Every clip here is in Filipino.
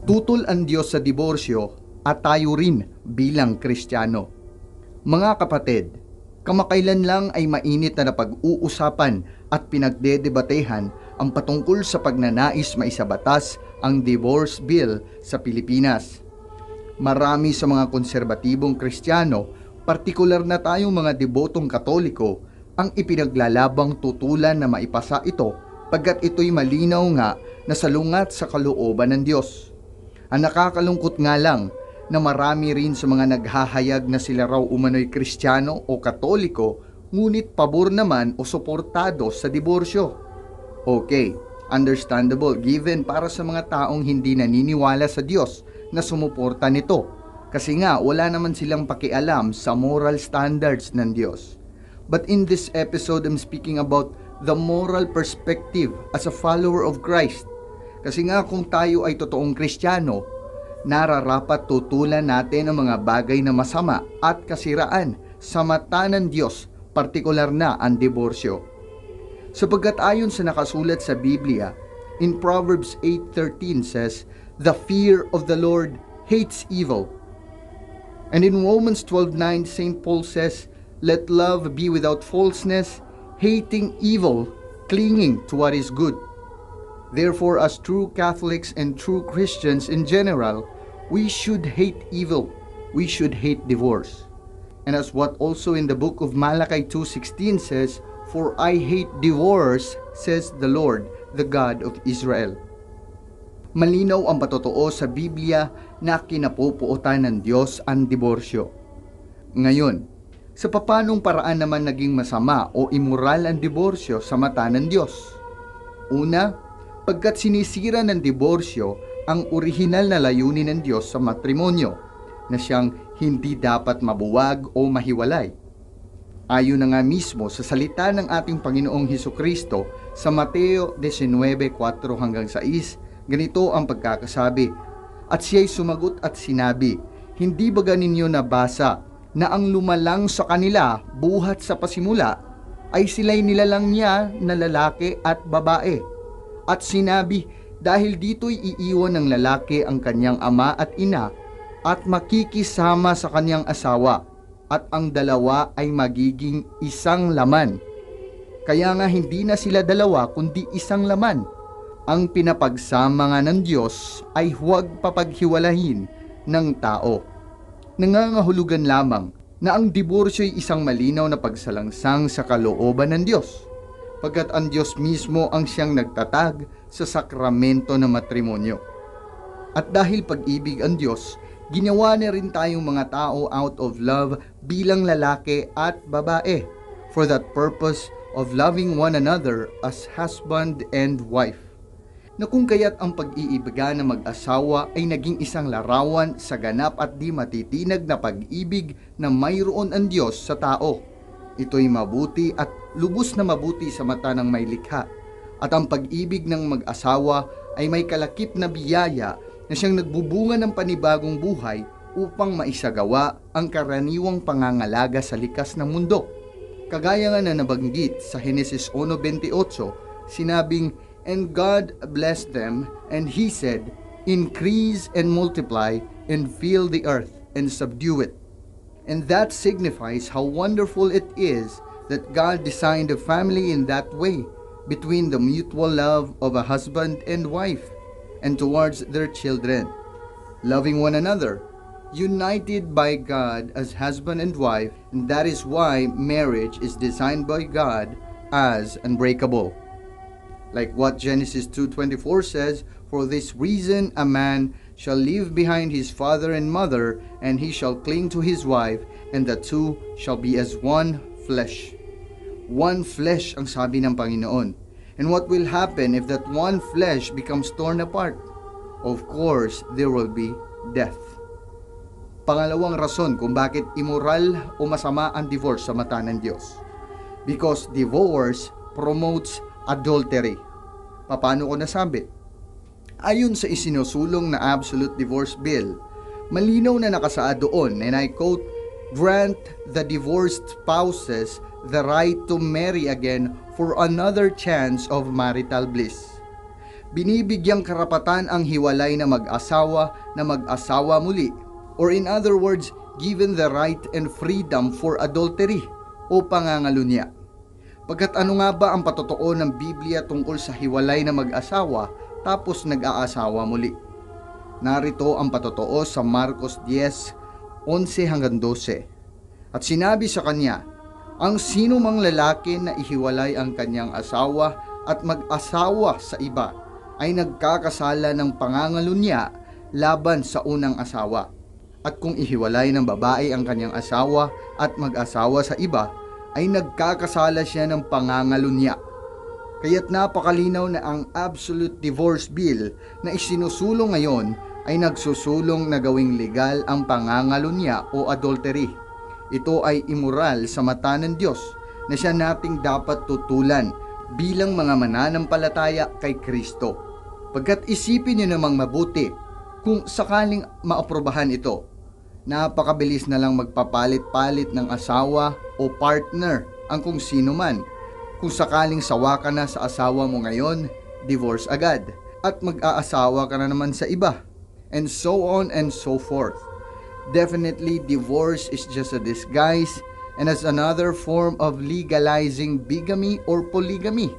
Tutol ang Diyos sa diborsyo at tayo rin bilang Kristiyano. Mga kapatid, kamakailan lang ay mainit na napag-uusapan at pinagdedebatehan ang patungkol sa pagnanais maisabatas ang divorce bill sa Pilipinas. Marami sa mga konserbatibong Kristiyano, partikular na tayong mga debotong Katoliko, ang ipinaglalabang tutulan na maipasa ito pagkat ito'y malinaw nga na salungat sa kalooban ng Diyos. Ang nakakalungkot nga lang na marami rin sa mga naghahayag na sila raw umano'y Kristiyano o Katoliko, ngunit pabor naman o suportado sa diborsyo. Okay, understandable given para sa mga taong hindi naniniwala sa Diyos na sumuporta nito, kasi nga wala naman silang pakialam sa moral standards ng Diyos. But in this episode, I'm speaking about the moral perspective as a follower of Christ. Kasi nga kung tayo ay totoong Kristiyano, nararapat tutulan natin ang mga bagay na masama at kasiraan sa mata ng Diyos, partikular na ang diborsyo. Sapagkat ayon sa nakasulat sa Biblia, in Proverbs 8:13 says, "The fear of the Lord hates evil." And in Romans 12:9, St. Paul says, "Let love be without falseness, hating evil, clinging to what is good." Therefore, as true Catholics and true Christians in general, we should hate evil. We should hate divorce. And as what also in the book of Malachi 2:16 says, "For I hate divorce, says the Lord, the God of Israel." Malinaw ang patotoo sa Biblia na kinapupuotan ng Diyos ang diborsyo. Ngayon, sa papanong paraan naman naging masama o immoral ang diborsyo sa mata ng Diyos? Una, pagkat sinisira ng diborsyo ang orihinal na layunin ng Diyos sa matrimonyo, na siyang hindi dapat mabuwag o mahiwalay. Ayon na nga mismo sa salita ng ating Panginoong Hesukristo sa Mateo 19:4-6, ganito ang pagkakasabi, "At siya'y sumagot at sinabi, Hindi ba ninyo nabasa na ang lumalang sa kanila buhat sa pasimula ay sila'y nilalang niya na lalaki at babae? At sinabi, dahil dito'y iiwan ng lalaki ang kanyang ama at ina at makikisama sa kanyang asawa, at ang dalawa ay magiging isang laman. Kaya nga hindi na sila dalawa kundi isang laman. Ang pinapagsama nga ng Diyos ay huwag papaghiwalayin ng tao." Nangangahulugan lamang na ang diborsyo ay isang malinaw na pagsalangsang sa kalooban ng Diyos, pagkat ang Diyos mismo ang siyang nagtatag sa sakramento ng matrimonyo. At dahil pag-ibig ang Diyos, ginawa na rin tayong mga tao out of love bilang lalaki at babae, for that purpose of loving one another as husband and wife. Na kung kaya't ang pag-iibigan ng mag-asawa ay naging isang larawan sa ganap at di matitinag na pag-ibig na mayroon ang Diyos sa tao. Ito'y mabuti at lubos na mabuti sa mata ng may likha. At ang pag-ibig ng mag-asawa ay may kalakip na biyaya na siyang nagbubunga ng panibagong buhay upang maisagawa ang karaniwang pangangalaga sa likas ng mundo. Kagaya nga na nabanggit sa Henesis 1:28, sinabing, "And God blessed them, and He said, Increase and multiply, and fill the earth, and subdue it." And that signifies how wonderful it is that God designed a family in that way, between the mutual love of a husband and wife, and towards their children, loving one another, united by God as husband and wife, and that is why marriage is designed by God as unbreakable. Like what Genesis 2:24 says, "For this reason a man shall leave behind his father and mother, and he shall cling to his wife, and the two shall be as one flesh." One flesh ang sabi ng Panginoon. And what will happen if that one flesh becomes torn apart? Of course, there will be death. Pangalawang rason kung bakit immoral o masama ang divorce sa mata ng Diyos. Because divorce promotes adultery. Paano ko nasabi? Ayon sa isinusulong na Absolute Divorce Bill, malinaw na nakasaad doon, and I quote, "Grant the divorced spouses the right to marry again for another chance of marital bliss." binibigyang karapatan ang hiwalay na mag-asawa muli, or in other words, given the right and freedom for adultery o pangangalunya. Pagkat ano nga ba ang patotoo ng Biblia tungkol sa hiwalay na mag-asawa tapos nag-aasawa muli? Narito ang patotoo sa Marcos 10:11-12. At sinabi sa kanya, ang sino mang lalaki na ihiwalay ang kanyang asawa at mag-asawa sa iba ay nagkakasala ng pangangalunya laban sa unang asawa. At kung ihiwalay ng babae ang kanyang asawa at mag-asawa sa iba, ay nagkakasala siya ng pangangalunya. Kaya't napakalinaw na ang Absolute Divorce Bill na isinusulong ngayon ay nagsusulong na gawing legal ang pangangalunya o adultery. Ito ay immoral sa mata ng Diyos na siya nating dapat tutulan bilang mga mananampalataya kay Kristo. Pagkat isipin niyo namang mabuti kung sakaling maaprobahan ito, napakabilis na lang magpapalit-palit ng asawa o partner ang kung sino man. Kung sakaling sawa ka na sa asawa mo ngayon, divorce agad at mag-aasawa ka na naman sa iba, and so on and so forth. Definitely, divorce is just a disguise and as another form of legalizing bigamy or polygamy,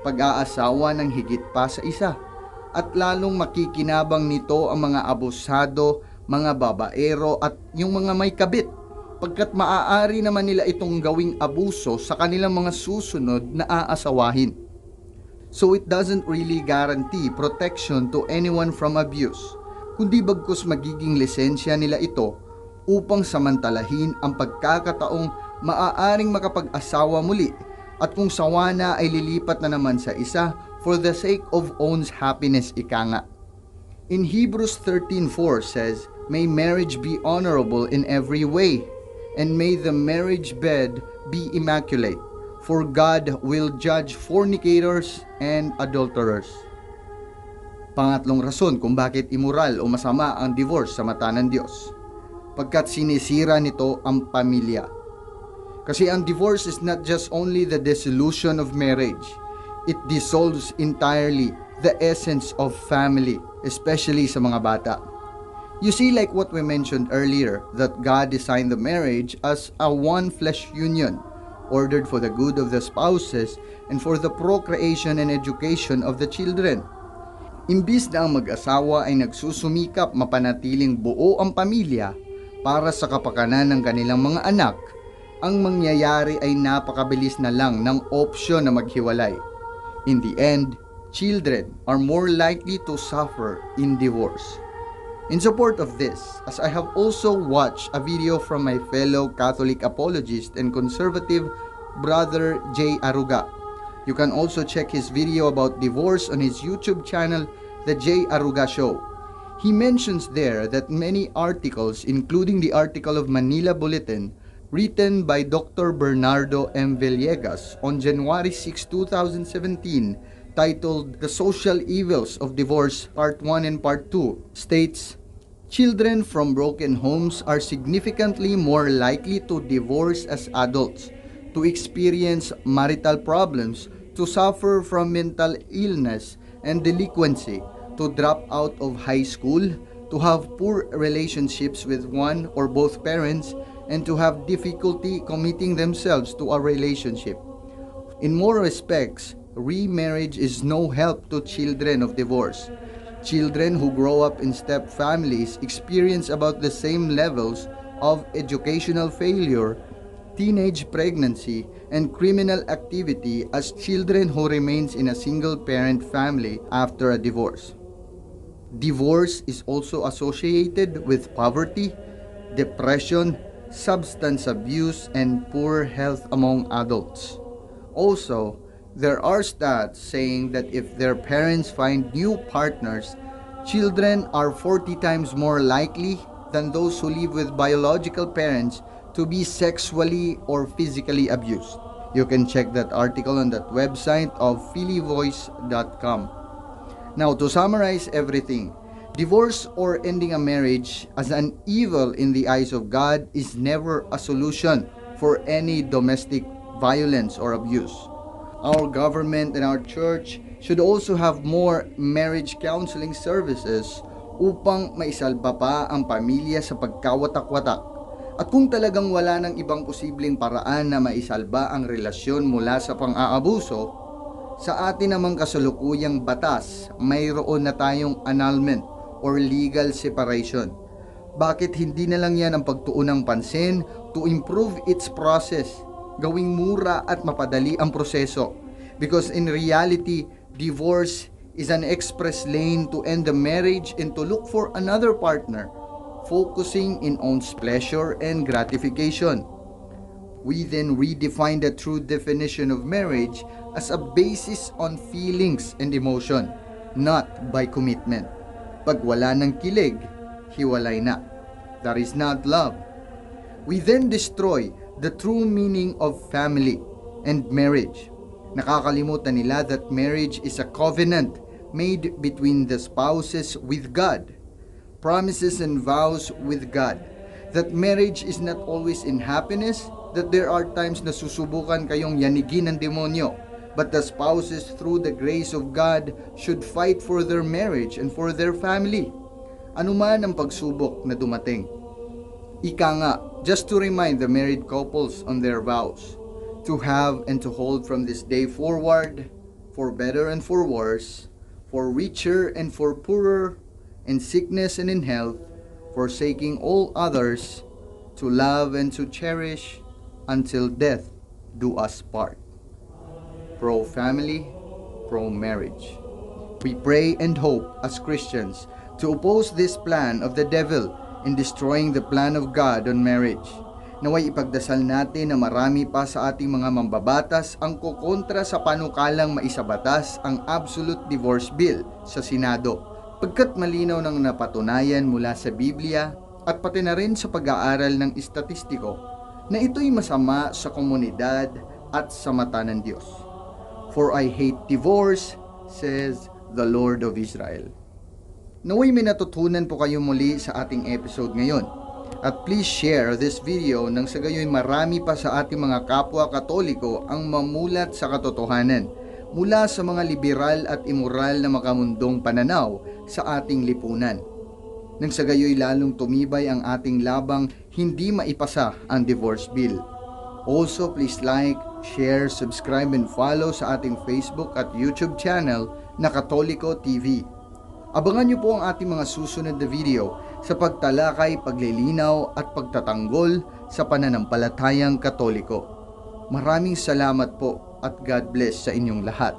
pag-aasawa ng higit pa sa isa. At lalong makikinabang nito ang mga abusado, mga babaero at yung mga may kabit, pagkat maaari naman nila itong gawing abuso sa kanilang mga susunod na aasawahin. So it doesn't really guarantee protection to anyone from abuse, kundi bagkus magiging lisensya nila ito upang samantalahin ang pagkakataong maaaring makapag-asawa muli at kung sawa na ay lilipat na naman sa isa for the sake of own's happiness, ika nga. In Hebrews 13:4 says, may marriage be honorable in every way, and may the marriage bed be immaculate, for God will judge fornicators and adulterers. Pangatlong rason kung bakit immoral o masama ang divorce sa mata ng Diyos, pagkat sinisira nito ang pamilya. Kasi ang divorce is not just only the dissolution of marriage, it dissolves entirely the essence of family, especially sa mga bata. You see, like what we mentioned earlier, that God designed the marriage as a one flesh union, ordered for the good of the spouses and for the procreation and education of the children. Imbis na ang mag-asawa ay nagsusumikap mapanatiling buo ang pamilya para sa kapakanan ng kanilang mga anak, ang mangyayari ay napakabilis na lang ng opsyon na maghiwalay. In the end, children are more likely to suffer in divorce. In support of this, as I have also watched a video from my fellow Catholic apologist and conservative brother J. Aruga. You can also check his video about divorce on his YouTube channel, The J. Aruga Show. He mentions there that many articles, including the article of Manila Bulletin, written by Dr. Bernardo M. Villegas on January 6, 2017, titled The Social Evils of Divorce Part 1 and Part 2, states, children from broken homes are significantly more likely to divorce as adults, to experience marital problems, to suffer from mental illness and delinquency, to drop out of high school, to have poor relationships with one or both parents, and to have difficulty committing themselves to a relationship. In more respects, remarriage is no help to children of divorce. Children who grow up in step families experience about the same levels of educational failure, teenage pregnancy, and criminal activity as children who remains in a single-parent family after a divorce. Divorce is also associated with poverty, depression, substance abuse, and poor health among adults. Also, there are stats saying that if their parents find new partners, children are 40 times more likely than those who live with biological parents to be sexually or physically abused. You can check that article on that website of phillyvoice.com. Now, to summarize everything, divorce or ending a marriage as an evil in the eyes of God is never a solution for any domestic violence or abuse. Our government and our church should also have more marriage counseling services upang maisalba pa ang pamilya sa pagkawatak-watak. At kung talagang wala ng ibang posibleng paraan na maisalba ang relasyon mula sa pang-aabuso, sa atin namang kasalukuyang batas, mayroon na tayong annulment or legal separation. Bakit hindi na lang yan ang pagtuunang pansin to improve its process, gawing mura at mapadali ang proseso? Because in reality, divorce is an express lane to end the marriage and to look for another partner, focusing in one's pleasure and gratification. We then redefine the true definition of marriage as a basis on feelings and emotion, not by commitment. Pag wala ng kilig, hiwalay na. That is not love. We then destroy the true meaning of family and marriage. Nakakalimutan nila that marriage is a covenant made between the spouses with God, promises and vows with God, that marriage is not always in happiness, that there are times na susubukan kayong yanigin ng demonyo, but the spouses through the grace of God should fight for their marriage and for their family. Anuman ang pagsubok na dumating. Ika nga, just to remind the married couples on their vows, to have and to hold from this day forward, for better and for worse, for richer and for poorer, in sickness and in health, forsaking all others, to love and to cherish, until death do us part. Pro-family, pro-marriage. We pray and hope as Christians to oppose this plan of the devil in destroying the plan of God on marriage. Naway ipagdasal natin na marami pa sa ating mga mambabatas ang kukontra sa panukalang maisabatas ang Absolute Divorce Bill sa Senado, pagkat malinaw nang napatunayan mula sa Biblia at pati na rin sa pag-aaral ng estatistiko na ito'y masama sa komunidad at sa mata ng Diyos. For I hate divorce, says the Lord of Israel. Naway may natutunan po kayo muli sa ating episode ngayon. At please share this video nang sa gayoy marami pa sa ating mga kapwa Katoliko ang mamulat sa katotohanan mula sa mga liberal at immoral na makamundong pananaw sa ating lipunan. Nang sa gayoy lalong tumibay ang ating labang hindi maipasa ang divorce bill. Also, please like, share, subscribe and follow sa ating Facebook at YouTube channel na Katoliko TV. Abangan niyo po ang ating mga susunod na video sa pagtalakay, paglilinaw at pagtatanggol sa pananampalatayang Katoliko. Maraming salamat po at God bless sa inyong lahat.